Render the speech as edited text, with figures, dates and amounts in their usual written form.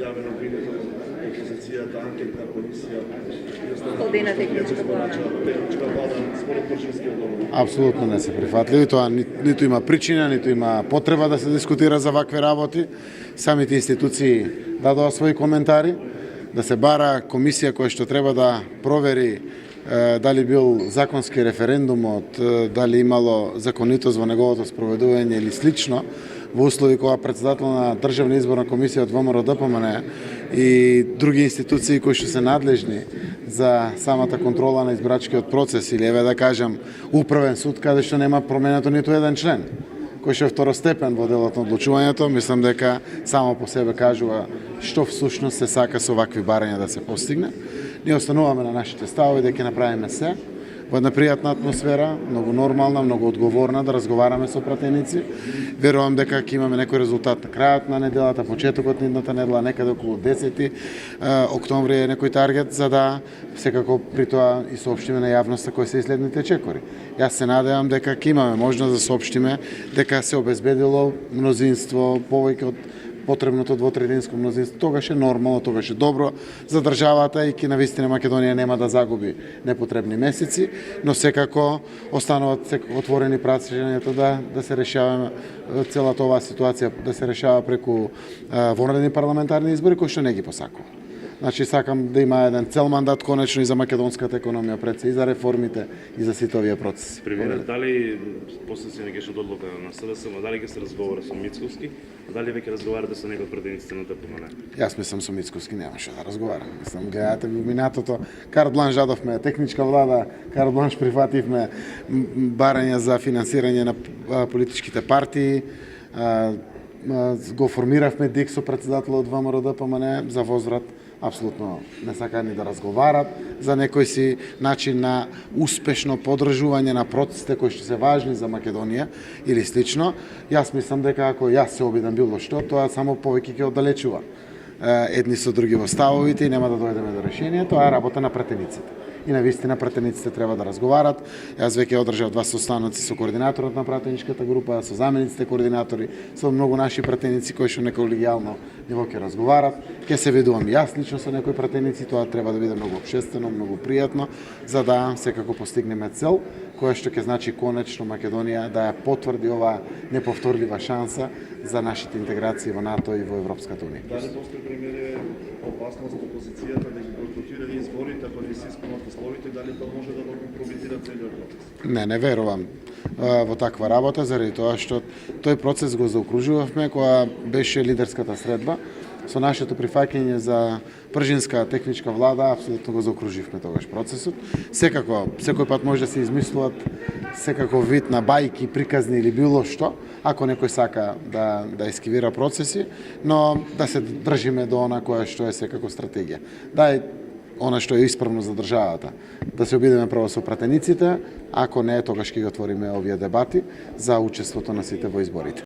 јавен обвинител опозицијата, анкетна комисија. Одена техничка влада. Техничка влада според Брчевскиот договор. Апсолутно не се прифатливи, тоа ниту има причина, ниту има потреба да се дискутира за вакви работи. Самите институции дадоа своји коментари, да се бара комисија која што треба да провери дали бил законски референдумот, дали имало законитост во неговото спроведување или слично, во услови кога председател на Државна изборна комисија од ВМРО ДПМН и други институции кои што се надлежни за самата контрола на избирачкиот процес, или еве да кажам управен суд каде што нема променето ниту еден член, кој што е второстепен во делот на одлучувањето, мислам дека само по себе кажува што всушност се сака со вакви барања да се постигне. Ние остануваме на нашите ставови дека ќе направиме се во една пријатна атмосфера, многу нормална, многу одговорна, да разговараме со пратеници. Верувам дека ќе имаме некој резултат на крајот на неделата, почетокот на идната недела, некаде околу 10 октомври е некој таргет, за да секако при тоа и соопштиме на јавноста кои се и следните чекори. Јас се надевам дека ќе имаме можност да соопштиме дека се обезбедило мнозинство повеќе од потребното двотретинско мнозинство. Тогаш е нормално, тогаш е добро за државата и ки навистина Македонија нема да загуби непотребни месеци, но секако остануваат отворени прашањата да се решава целата оваа ситуација, да се решава преку вонредни парламентарни избори кои што не ги посакува. Значи сакам да има еден цел мандат конечно и за македонската економија пред се, и за реформите и за сите овие процеси. Премиерот, дали после се некој што одлука на СДСМ, дали ќе се разговара со Мицковски, дали веќе разговарате со некој од пратениците на ДПМН? Јас мислам со Мицковски немаше да разговарам. Мислам, гледате во минатото, карт бланш дадовме, техничка влада, карт бланш прифативме барања за финансирање на политичките партии, го формиравме ДИК со председател од ВМРО ДПМН за возврат. Апсолутно не сакаат ни да разговарат за некој си начин на успешно подржување на процесите кои што се важни за Македонија или слично. Јас мислам дека ако јас се обидам било што, тоа само повеќе ќе оддалечува едни со други во ставовите и нема да дојдеме до решение. Тоа е работа на пратениците. И навистина пратениците треба да разговарат. Јас веќе одржав 2 состаноци со координаторот на пратеничката група, со замениците координатори, со многу наши пратеници кои што на колегијално ниво ќе разговарат. Ќе се видувам јас лично со некои пратеници, тоа треба да биде многу општествено, многу пријатно, за да секако постигнеме цел која што ќе значи конечно Македонија да ја потврди оваа неповторлива шанса за нашите интеграции во НАТО и во Европската унија. Дали постои, премиере, опасност опозицијата да ги бойкотира изборите, ако не се исполнат условите, дали тоа може да го компрометира целиот процес? Не верувам во таква работа, заради тоа што тој процес го заокружувавме кога беше лидерската средба. Со нашето прифаќање за пржинска техничка влада, апсолутно го заокруживме тогаш процесот. Секако, секој пат може да се измислуваат секако вид на бајки, приказни или било што, ако некој сака да ескивира процеси, но да се држиме до она која што е секако стратегија. Дај она што е исправно за државата. Да се обидеме прво со пратениците, ако не, тогаш ќе ги отвориме овие дебати за учеството на сите во изборите.